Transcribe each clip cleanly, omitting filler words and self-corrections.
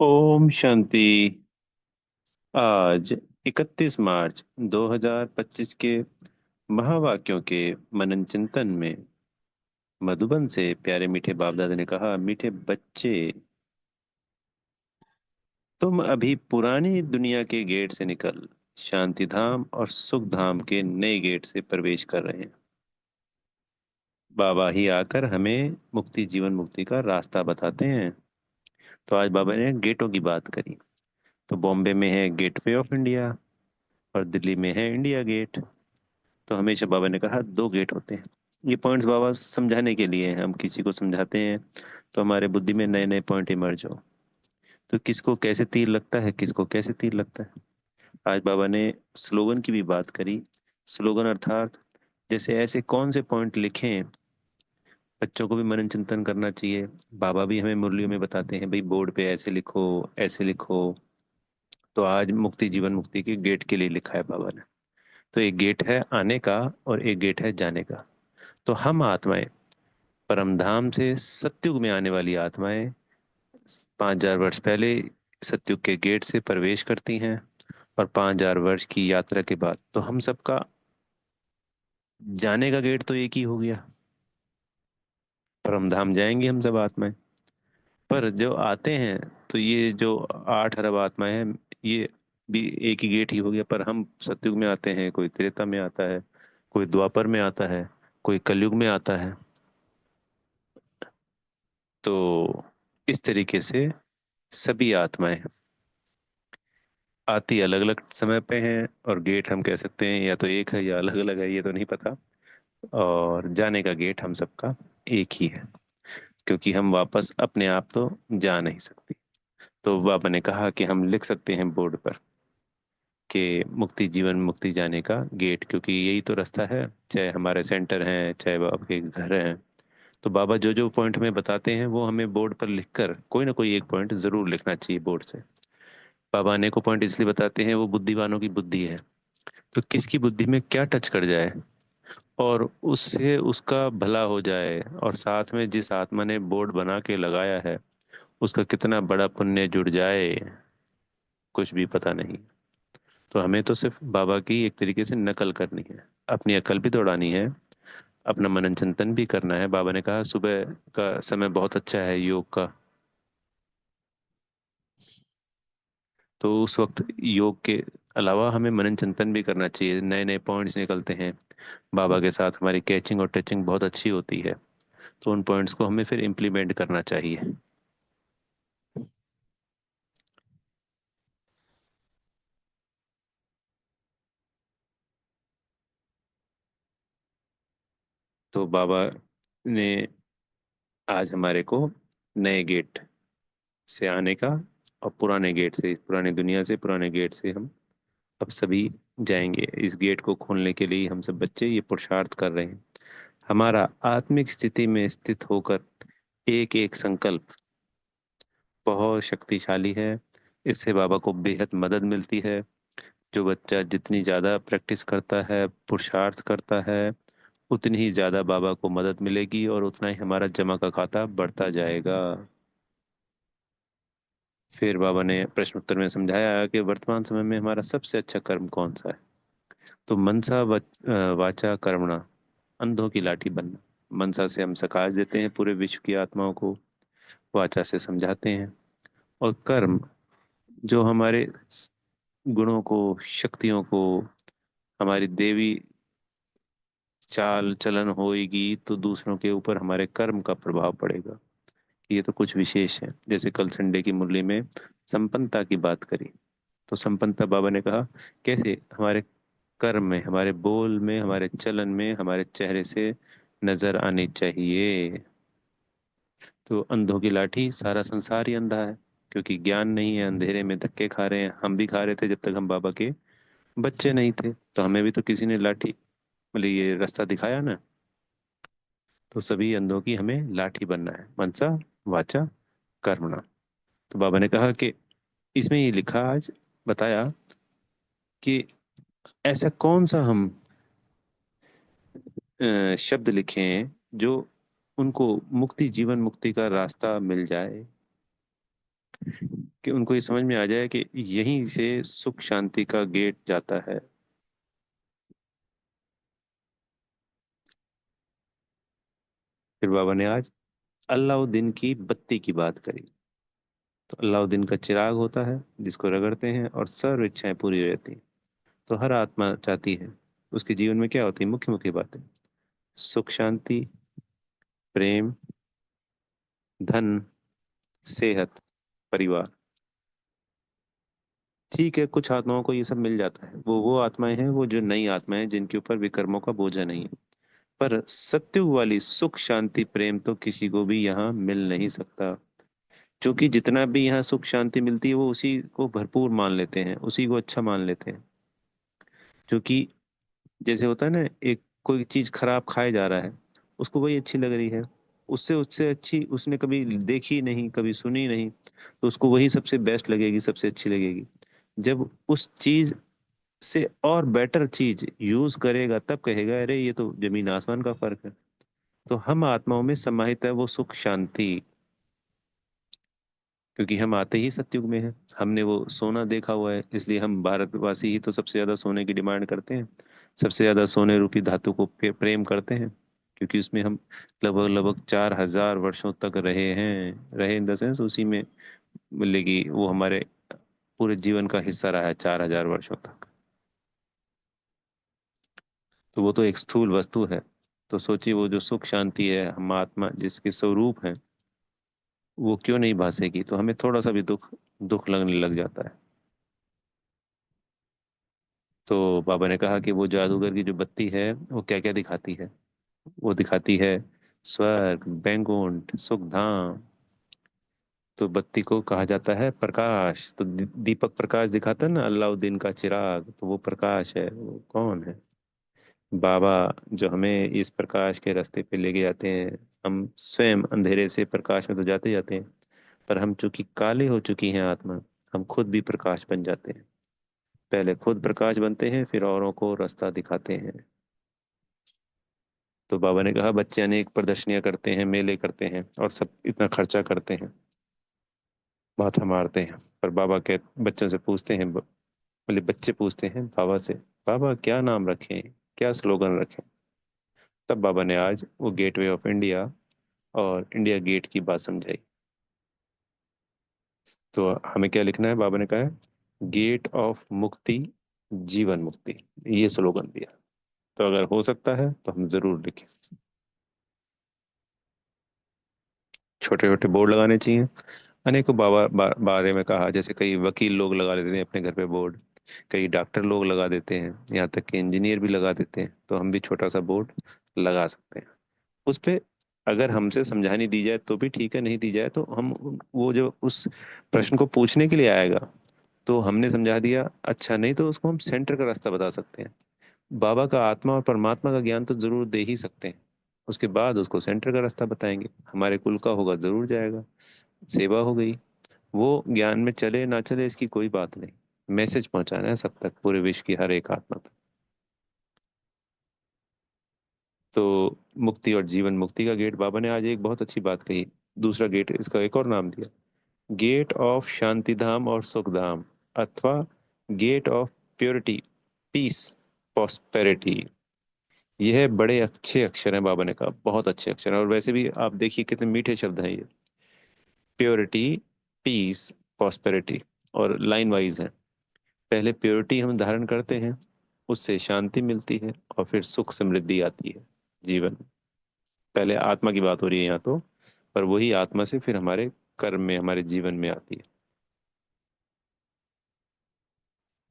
ओम शांति। आज 31 मार्च 2025 के महावाक्यों के मनन चिंतन में मधुबन से प्यारे मीठे बाप दादा ने कहा, मीठे बच्चे, तुम अभी पुरानी दुनिया के गेट से निकल शांति धाम और सुख धाम के नए गेट से प्रवेश कर रहे हैं। बाबा ही आकर हमें मुक्ति, जीवन मुक्ति का रास्ता बताते हैं। तो आज बाबा ने गेटों की बात करी। तो बॉम्बे में है गेटवे ऑफ इंडिया और दिल्ली में है इंडिया गेट। तो हमेशा बाबा ने कहा दो गेट होते हैं। ये पॉइंट्स बाबा समझाने के लिए हैं। हम किसी को समझाते हैं तो हमारे बुद्धि में नए नए पॉइंट इमर्ज हो। तो किसको कैसे तीर लगता है, किसको कैसे तीर लगता है। आज बाबा ने स्लोगन की भी बात करी। स्लोगन अर्थात जैसे ऐसे कौन से पॉइंट लिखें। बच्चों को भी मनन चिंतन करना चाहिए। बाबा भी हमें मुरलियों में बताते हैं, भाई बोर्ड पे ऐसे लिखो, ऐसे लिखो। तो आज मुक्ति, जीवन मुक्ति के गेट के लिए लिखा है बाबा ने। तो एक गेट है आने का और एक गेट है जाने का। तो हम आत्माएं परम धाम से सतयुग में आने वाली आत्माएं 5,000 वर्ष पहले सतयुग के गेट से प्रवेश करती हैं। और 5,000 वर्ष की यात्रा के बाद तो हम सबका जाने का गेट तो एक ही हो गया। परम धाम जाएंगे हम सब आत्माएं। पर जो आते हैं तो ये जो 8 अरब आत्माएं हैं, ये भी एक ही गेट ही हो गया। पर हम सतयुग में आते हैं, कोई त्रेता में आता है, कोई द्वापर में आता है, कोई कलयुग में आता है। तो इस तरीके से सभी आत्माएं आती अलग अलग समय पे हैं। और गेट हम कह सकते हैं या तो एक है या अलग अलग है, ये तो नहीं पता। और जाने का गेट हम सबका एक ही है, क्योंकि हम वापस अपने आप तो जा नहीं सकते। तो बाबा ने कहा कि हम लिख सकते हैं बोर्ड पर कि मुक्ति, जीवन मुक्ति जाने का गेट, क्योंकि यही तो रास्ता है। चाहे हमारे सेंटर हैं, चाहे बाबा के घर हैं। तो बाबा जो जो पॉइंट हमें बताते हैं वो हमें बोर्ड पर लिखकर कोई ना कोई एक पॉइंट जरूर लिखना चाहिए बोर्ड से। बाबा अनेकों पॉइंट इसलिए बताते हैं, वो बुद्धिमानों की बुद्धि है। तो किसकी बुद्धि में क्या टच कर जाए और उससे उसका भला हो जाए, और साथ में जिस आत्मा ने बोर्ड बना के लगाया है उसका कितना बड़ा पुण्य जुड़ जाए, कुछ भी पता नहीं। तो हमें तो सिर्फ बाबा की एक तरीके से नकल करनी है, अपनी अकल भी दौड़ानी है, अपना मनन चिंतन भी करना है। बाबा ने कहा सुबह का समय बहुत अच्छा है योग का। तो उस वक्त योग के अलावा हमें मनन चिंतन भी करना चाहिए। नए नए पॉइंट्स निकलते हैं। बाबा के साथ हमारी कैचिंग और टचिंग बहुत अच्छी होती है। तो उन पॉइंट्स को हमें फिर इम्प्लीमेंट करना चाहिए। तो बाबा ने आज हमारे को नए गेट से आने का और पुराने गेट से, पुरानी दुनिया से, पुराने गेट से हम अब सभी जाएंगे। इस गेट को खोलने के लिए हम सब बच्चे ये पुरुषार्थ कर रहे हैं। हमारा आत्मिक स्थिति में स्थित होकर एक एक संकल्प बहुत शक्तिशाली है। इससे बाबा को बेहद मदद मिलती है। जो बच्चा जितनी ज्यादा प्रैक्टिस करता है, पुरुषार्थ करता है, उतनी ही ज्यादा बाबा को मदद मिलेगी और उतना ही हमारा जमा का खाता बढ़ता जाएगा। फिर बाबा ने प्रश्न उत्तर में समझाया कि वर्तमान समय में हमारा सबसे अच्छा कर्म कौन सा है। तो मनसा वाचा कर्मणा, अंधों की लाठी बनना। मनसा से हम सकाश देते हैं पूरे विश्व की आत्माओं को, वाचा से समझाते हैं, और कर्म जो हमारे गुणों को, शक्तियों को, हमारी देवी चाल चलन होएगी तो दूसरों के ऊपर हमारे कर्म का प्रभाव पड़ेगा। ये तो कुछ विशेष है। जैसे कल संडे की मुरली में संपन्नता की बात करी। तो संपन्नता बाबा ने कहा कैसे हमारे कर्म में, हमारे बोल में, हमारे चलन में, हमारे चेहरे से नजर आनी चाहिए। तो अंधों की लाठी, सारा संसार ही अंधा है, क्योंकि ज्ञान नहीं है, अंधेरे में धक्के खा रहे हैं। हम भी खा रहे थे जब तक हम बाबा के बच्चे नहीं थे। तो हमें भी तो किसी ने लाठी, मतलब ये रास्ता दिखाया ना। तो सभी अंधों की हमें लाठी बनना है, मनसा वाचा कर्मणा। तो बाबा ने कहा कि इसमें ये लिखा आज, बताया कि ऐसा कौन सा हम शब्द लिखें जो उनको मुक्ति, जीवन मुक्ति का रास्ता मिल जाए। कि उनको ये समझ में आ जाए कि यहीं से सुख शांति का गेट जाता है। फिर बाबा ने आज अलाउद्दीन की बत्ती की बात करी। तो अलाउद्दीन का चिराग होता है जिसको रगड़ते हैं और सर्व इच्छाएं पूरी रहती हैं। तो हर आत्मा चाहती है, उसके जीवन में क्या होती है, मुख्य मुख्य बातें, सुख शांति, प्रेम, धन, सेहत, परिवार। ठीक है, कुछ आत्माओं को ये सब मिल जाता है, वो आत्माएं हैं, वो जो नई आत्माएं हैं जिनके ऊपर विकर्मों का बोझा नहीं है। पर सत्युग वाली सुख शांति प्रेम तो किसी को भी यहाँ मिल नहीं सकता। क्योंकि जितना भी यहाँ सुख शांति मिलती है वो उसी को भरपूर मान लेते हैं, उसी को अच्छा मान लेते हैं। क्योंकि जैसे होता है ना, एक कोई चीज खराब खाए जा रहा है, उसको वही अच्छी लग रही है। उससे उससे अच्छी उसने कभी देखी नहीं, कभी सुनी नहीं, तो उसको वही सबसे बेस्ट लगेगी, सबसे अच्छी लगेगी। जब उस चीज से और बेटर चीज यूज करेगा तब कहेगा अरे ये तो जमीन आसमान का फर्क है। तो हम आत्माओं में समाहित है वो सुख शांति। क्योंकि हम आते ही सतयुग में हैं, हमने वो सोना देखा हुआ है, इसलिए हम भारतवासी ही तो सबसे ज्यादा सोने की डिमांड करते हैं, सबसे ज्यादा सोने रूपी धातु को प्रेम करते हैं। क्योंकि उसमें हम लगभग लगभग 4,000 वर्षों तक रहे हैं, रहे इन द सेंस उसी में, मिलेगी वो हमारे पूरे जीवन का हिस्सा रहा है 4,000 वर्षों तक। तो वो तो एक स्थूल वस्तु है। तो सोचिए वो जो सुख शांति है, हम आत्मा जिसके स्वरूप है, वो क्यों नहीं भासेगी। तो हमें थोड़ा सा भी दुख दुख लगने लग जाता है। तो बाबा ने कहा कि वो जादूगर की जो बत्ती है वो क्या क्या दिखाती है। वो दिखाती है स्वर्ग, बैकुंठ, सुख धाम। तो बत्ती को कहा जाता है प्रकाश। तो दीपक प्रकाश दिखाता है ना, अलाउद्दीन का चिराग, तो वो प्रकाश है। वो कौन है? बाबा, जो हमें इस प्रकाश के रास्ते पे लेके जाते हैं। हम स्वयं अंधेरे से प्रकाश में तो जाते जाते हैं, पर हम चूंकि काले हो चुकी हैं आत्मा, हम खुद भी प्रकाश बन जाते हैं। पहले खुद प्रकाश बनते हैं, फिर औरों को रास्ता दिखाते हैं। तो बाबा ने कहा बच्चे अनेक प्रदर्शनियां करते हैं, मेले करते हैं और सब इतना खर्चा करते हैं, माथा मारते हैं। पर बाबा के बच्चों से पूछते हैं, बोले बच्चे पूछते हैं बाबा से, बाबा क्या नाम रखें, क्या स्लोगन रखें। तब बाबा ने आज वो गेटवे ऑफ इंडिया और इंडिया गेट की बात समझाई। तो हमें क्या लिखना है, बाबा ने कहा है गेट ऑफ मुक्ति, जीवन मुक्ति, ये स्लोगन दिया। तो अगर हो सकता है तो हम जरूर लिखें। छोटे छोटे बोर्ड लगाने चाहिए। अनेकों बारे में कहा, जैसे कई वकील लोग लगा देते हैं अपने घर पे बोर्ड, कई डॉक्टर लोग लगा देते हैं, यहाँ तक कि इंजीनियर भी लगा देते हैं। तो हम भी छोटा सा बोर्ड लगा सकते हैं उस पे। अगर हमसे समझानी दी जाए तो भी ठीक है, नहीं दी जाए तो हम वो जो उस प्रश्न को पूछने के लिए आएगा, तो हमने समझा दिया, अच्छा नहीं तो उसको हम सेंटर का रास्ता बता सकते हैं। बाबा का आत्मा और परमात्मा का ज्ञान तो जरूर दे ही सकते हैं, उसके बाद उसको सेंटर का रास्ता बताएंगे, हमारे कुल का होगा जरूर जाएगा। सेवा हो गई। वो ज्ञान में चले ना चले इसकी कोई बात नहीं, मैसेज पहुंचाना है सब तक, पूरे विश्व की हर एक आत्मा तक। तो मुक्ति और जीवन मुक्ति का गेट, बाबा ने आज एक बहुत अच्छी बात कही। दूसरा गेट, इसका एक और नाम दिया, गेट ऑफ शांति धाम और सुख धाम, अथवा gate of purity, peace, prosperity. यह बड़े अच्छे अक्षर हैं, बाबा ने कहा बहुत अच्छे अक्षर हैं। और वैसे भी आप देखिए कितने मीठे शब्द हैं ये, प्योरिटी, पीस, प्रॉस्पेरिटी, और लाइन वाइज है। पहले प्योरिटी हम धारण करते हैं, उससे शांति मिलती है, और फिर सुख समृद्धि आती है जीवन में। पहले आत्मा की बात हो रही है यहाँ तो, पर वही आत्मा से फिर हमारे कर्म में, हमारे जीवन में आती है।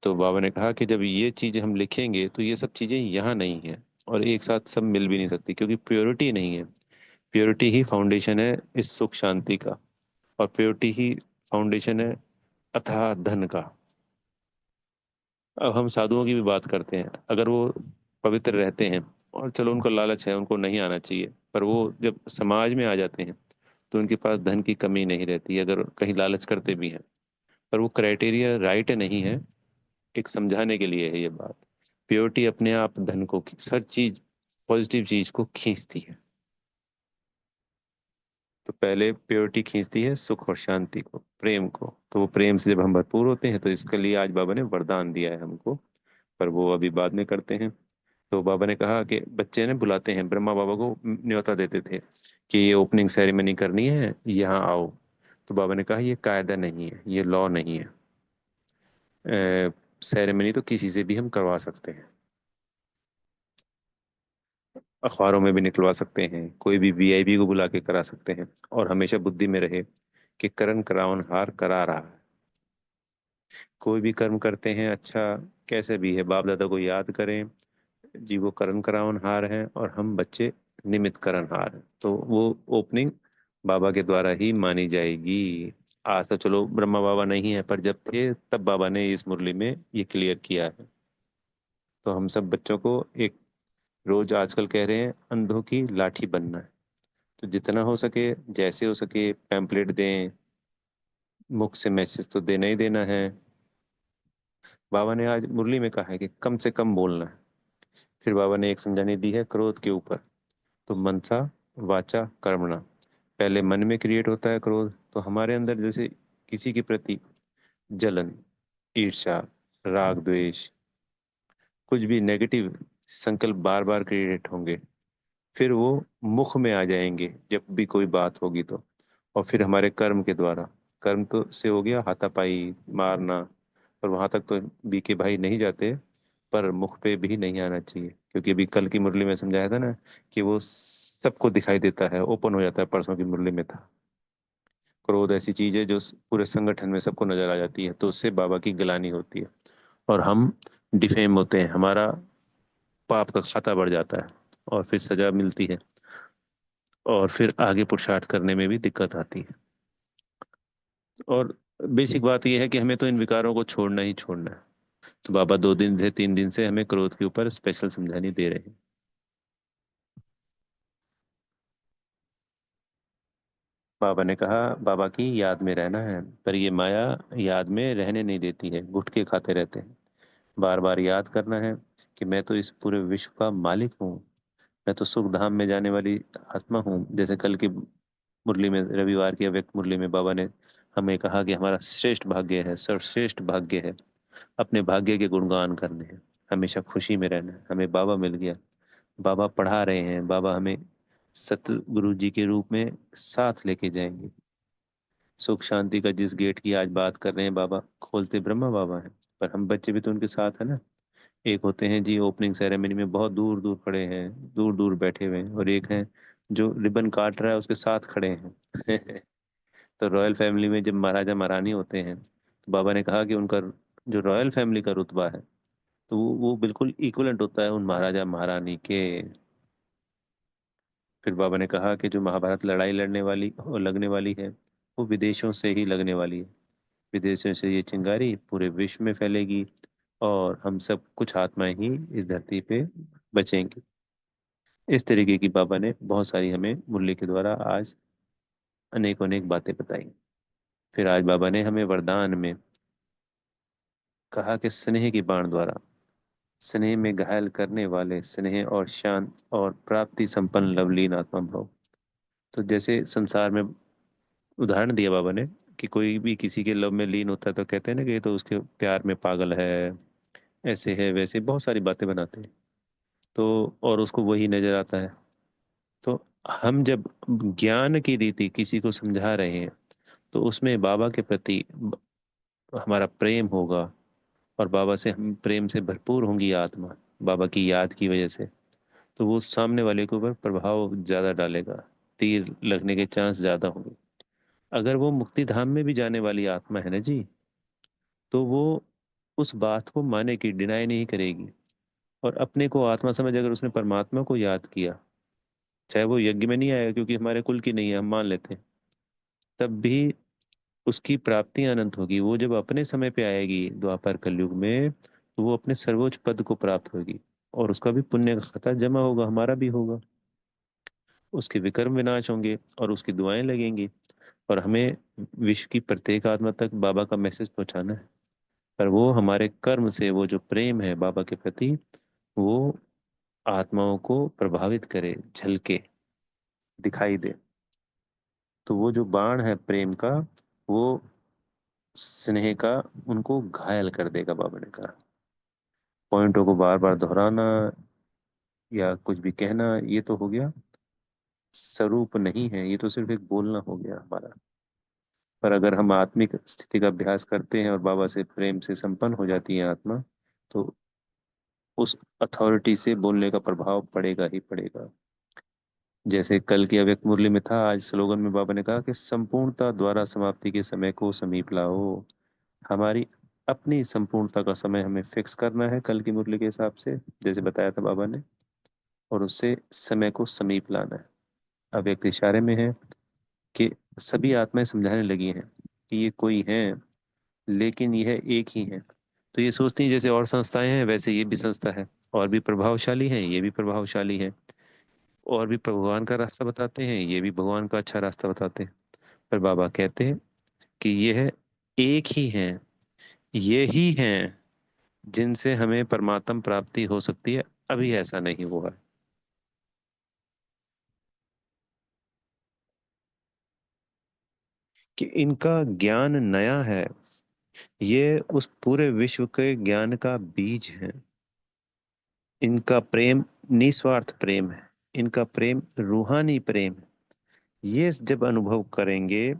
तो बाबा ने कहा कि जब ये चीजें हम लिखेंगे तो ये सब चीजें यहाँ नहीं है, और एक साथ सब मिल भी नहीं सकती, क्योंकि प्योरिटी नहीं है। प्योरिटी ही फाउंडेशन है इस सुख शांति का, और प्योरिटी ही फाउंडेशन है अथाह धन का। अब हम साधुओं की भी बात करते हैं, अगर वो पवित्र रहते हैं, और चलो उनको लालच है, उनको नहीं आना चाहिए, पर वो जब समाज में आ जाते हैं तो उनके पास धन की कमी नहीं रहती, अगर कहीं लालच करते भी हैं। पर वो क्राइटेरिया राइट नहीं है, एक समझाने के लिए है ये बात। प्योरिटी अपने आप धन को, हर चीज, पॉजिटिव चीज को खींचती है। तो पहले प्योरिटी खींचती है सुख और शांति को, प्रेम को। तो वो प्रेम से जब हम भरपूर होते हैं, तो इसके लिए आज बाबा ने वरदान दिया है हमको, पर वो अभी बाद में करते हैं। तो बाबा ने कहा कि बच्चे ने बुलाते हैं, ब्रह्मा बाबा को न्योता देते थे कि ये ओपनिंग सेरेमनी करनी है, यहाँ आओ। तो बाबा ने कहा ये कायदा नहीं है, ये लॉ नहीं है, सेरेमनी तो किसी से भी हम करवा सकते हैं, अखबारों में भी निकलवा सकते हैं, कोई भी वीआईपी को बुला के करा सकते हैं। और हमेशा बुद्धि में रहे कि करण कराउन हार करा रहा है। कोई भी कर्म करते हैं, अच्छा कैसे भी है, बाप दादा को याद करें जी, वो करण कराउन हार हैं और हम बच्चे निमित्त करण हार हैं। तो वो ओपनिंग बाबा के द्वारा ही मानी जाएगी। आज तो चलो ब्रह्मा बाबा नहीं है, पर जब थे तब बाबा ने इस मुरली में ये क्लियर किया है। तो हम सब बच्चों को एक, रोज आजकल कह रहे हैं अंधों की लाठी बनना है। तो जितना हो सके, जैसे हो सके पैम्पलेट दें, मुख से मैसेज तो देना ही देना है। बाबा ने आज मुरली में कहा है कि कम से कम बोलना है। फिर बाबा ने एक समझानी दी है क्रोध के ऊपर। तो मनसा वाचा कर्मणा, पहले मन में क्रिएट होता है क्रोध। तो हमारे अंदर जैसे किसी के प्रति जलन, ईर्ष्या, राग द्वेष, कुछ भी नेगेटिव संकल्प बार बार क्रिएट होंगे, फिर वो मुख में आ जाएंगे जब भी कोई बात होगी तो। और फिर हमारे कर्म के द्वारा, कर्म तो से हो गया हाथापाई मारना, और वहां तक तो बीके भाई नहीं जाते, पर मुख पे भी नहीं आना चाहिए, क्योंकि अभी कल की मुरली में समझाया था ना कि वो सबको दिखाई देता है, ओपन हो जाता है। परसों की मुरली में था, क्रोध ऐसी चीज है जो पूरे संगठन में सबको नजर आ जाती है, तो उससे बाबा की गिलानी होती है और हम डिफेम होते हैं, हमारा पाप का खाता बढ़ जाता है और फिर सजा मिलती है, और फिर आगे पुरुषार्थ करने में भी दिक्कत आती है। और बेसिक बात यह है कि हमें तो इन विकारों को छोड़ना ही छोड़ना है। तो बाबा 2 दिन से 3 दिन से हमें क्रोध के ऊपर स्पेशल समझानी दे रहे हैं। बाबा ने कहा बाबा की याद में रहना है, पर ये माया याद में रहने नहीं देती है, गुटखे खाते रहते हैं। बार बार याद करना है कि मैं तो इस पूरे विश्व का मालिक हूँ, मैं तो सुख धाम में जाने वाली आत्मा हूँ। जैसे कल की मुरली में, रविवार की अव्यक्त मुरली में बाबा ने हमें कहा कि हमारा श्रेष्ठ भाग्य है, सर्वश्रेष्ठ भाग्य है, अपने भाग्य के गुणगान करने हैं, हमेशा खुशी में रहना है। हमें बाबा मिल गया, बाबा पढ़ा रहे हैं, बाबा हमें सतगुरु जी के रूप में साथ लेके जाएंगे। सुख शांति का जिस गेट की आज बात कर रहे हैं, बाबा खोलते ब्रह्मा बाबा हैं, पर हम बच्चे भी तो उनके साथ है ना। एक होते हैं जी ओपनिंग सेरेमनी में बहुत दूर दूर खड़े हैं, दूर दूर बैठे हुए हैं, और एक हैं जो रिबन काट रहा है उसके साथ खड़े हैं। तो रॉयल फैमिली में जब महाराजा महारानी होते हैं, तो बाबा ने कहा कि उनका जो रॉयल फैमिली का रुतबा है, तो वो बिल्कुल इक्वलेंट होता है उन महाराजा महारानी के। फिर बाबा ने कहा कि जो महाभारत लड़ाई लड़ने वाली और लगने वाली है, वो विदेशों से ही लगने वाली है। विदेशों से ये चिंगारी पूरे विश्व में फैलेगी, और हम सब कुछ आत्माएं ही इस धरती पे बचेंगी। इस तरीके की बाबा ने बहुत सारी हमें मुरली के द्वारा आज अनेक अनेक बातें बताई। फिर आज बाबा ने हमें वरदान में कहा कि स्नेह की बाण द्वारा, स्नेह में घायल करने वाले, स्नेह और शांत और प्राप्ति संपन्न लवलीन आत्मा भव। तो जैसे संसार में उदाहरण दिया बाबा ने कि कोई भी किसी के लव में लीन होता है, तो कहते हैं ना कि ये तो उसके प्यार में पागल है, ऐसे है वैसे, बहुत सारी बातें बनाते हैं। तो और उसको वही नजर आता है। तो हम जब ज्ञान की रीति किसी को समझा रहे हैं, तो उसमें बाबा के प्रति हमारा प्रेम होगा, और बाबा से हम प्रेम से भरपूर होंगी आत्मा, बाबा की याद की वजह से। तो वो सामने वाले के ऊपर प्रभाव ज्यादा डालेगा, तीर लगने के चांस ज्यादा होंगे। अगर वो मुक्ति धाम में भी जाने वाली आत्मा है ना जी, तो वो उस बात को माने की डिनाई नहीं करेगी, और अपने को आत्मा समझ, अगर उसने परमात्मा को याद किया, चाहे वो यज्ञ में नहीं आएगा क्योंकि हमारे कुल की नहीं है, हम मान लेते हैं, तब भी उसकी प्राप्ति अनंत होगी। वो जब अपने समय पे आएगी द्वापर कलयुग में, तो वो अपने सर्वोच्च पद को प्राप्त होगी, और उसका भी पुण्य का खाता जमा होगा, हमारा भी होगा। उसके विकर्म विनाश होंगे और उसकी दुआएं लगेंगी। और हमें विश्व की प्रत्येक आत्मा तक बाबा का मैसेज पहुंचाना है, पर वो हमारे कर्म से, वो जो प्रेम है बाबा के प्रति, वो आत्माओं को प्रभावित करे, झलके, दिखाई दे। तो वो जो बाण है प्रेम का, वो स्नेह का, उनको घायल कर देगा, बाबा ने कहा। पॉइंटों को बार बार दोहराना या कुछ भी कहना, ये तो हो गया स्वरूप नहीं है, ये तो सिर्फ एक बोलना हो गया हमारा। पर अगर हम आत्मिक स्थिति का अभ्यास करते हैं और बाबा से प्रेम से संपन्न हो जाती है आत्मा, तो उस अथॉरिटी से बोलने का प्रभाव पड़ेगा ही पड़ेगा। जैसे कल की अव्यक्त मुरली में था, आज स्लोगन में बाबा ने कहा कि संपूर्णता द्वारा समाप्ति के समय को समीप लाओ। हमारी अपनी संपूर्णता का समय हमें फिक्स करना है कल की मुरली के हिसाब से, जैसे बताया था बाबा ने, और उससे समय को समीप लाना है। अव्यक्त इशारे में है कि सभी आत्माएं समझाने लगी हैं कि ये कोई है, लेकिन यह एक ही है। तो ये सोचती हैं जैसे और संस्थाएं हैं वैसे ये भी संस्था है, और भी प्रभावशाली है, ये भी प्रभावशाली है, और भी भगवान का रास्ता बताते हैं, ये भी भगवान का अच्छा रास्ता बताते हैं। पर बाबा कहते हैं कि यह एक ही है, ये ही हैं जिनसे हमें परमात्म प्राप्ति हो सकती है। अभी ऐसा नहीं हुआ है। कि इनका ज्ञान नया है, ये उस पूरे विश्व के ज्ञान का बीज है। इनका प्रेम निस्वार्थ प्रेम है, इनका प्रेम रूहानी प्रेम है। ये जब अनुभव करेंगे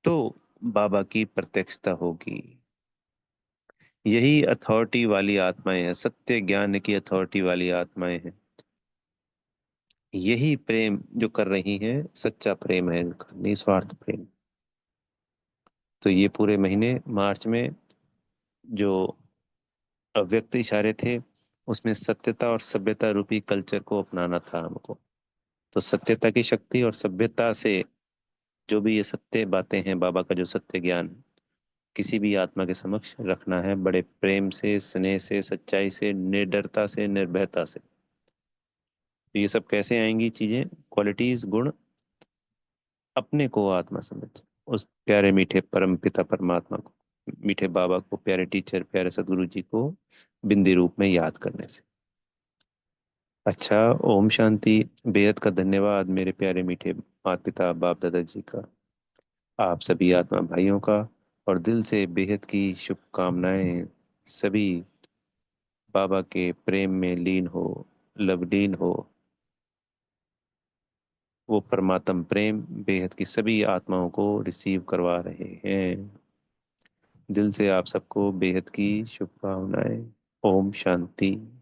तो बाबा की प्रत्यक्षता होगी। यही अथॉरिटी वाली आत्माएं हैं, सत्य ज्ञान की अथॉरिटी वाली आत्माएं हैं। यही प्रेम जो कर रही हैं, सच्चा प्रेम है इनका, निस्वार्थ प्रेम। तो ये पूरे महीने मार्च में जो अव्यक्त इशारे थे, उसमें सत्यता और सभ्यता रूपी कल्चर को अपनाना था हमको। तो सत्यता की शक्ति और सभ्यता से जो भी ये सत्य बातें हैं, बाबा का जो सत्य ज्ञान, किसी भी आत्मा के समक्ष रखना है, बड़े प्रेम से, स्नेह से, सच्चाई से, निडरता से, निर्भयता से। तो ये सब कैसे आएंगी चीजें, क्वालिटीज, गुण? अपने को आत्मा समझ, उस प्यारे मीठे परम पिता परमात्मा को, मीठे बाबा को, प्यारे टीचर, प्यारे सदगुरु जी को बिंदी रूप में याद करने से। अच्छा, ओम शांति। बेहद का धन्यवाद मेरे प्यारे मीठे माता पिता बाप दादा जी का, आप सभी आत्मा भाइयों का, और दिल से बेहद की शुभकामनाएं। सभी बाबा के प्रेम में लीन हो, लवलीन हो। वो परमात्म प्रेम बेहद की सभी आत्माओं को रिसीव करवा रहे हैं। दिल से आप सबको बेहद की शुभकामनाएं। ओम शांति।